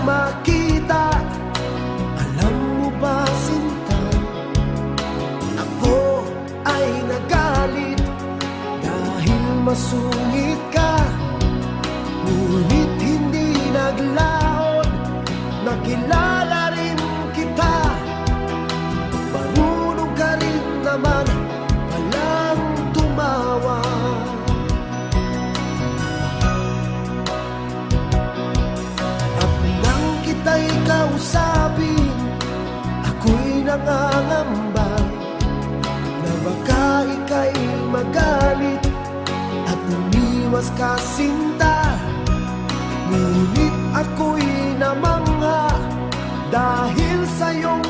makita. Alam mo ba, sinta, ako ay nagalit dahil masungit ka. Ngunit hindi naglaon, nakilala rin kita. Marunong ka rin naman palang tumawa. At nang kita'y kausapin, ako'y nangangamba na baka ika'y magalit at umiwas ka, sinta. Ngunit ako'y namangha dahil sa'yong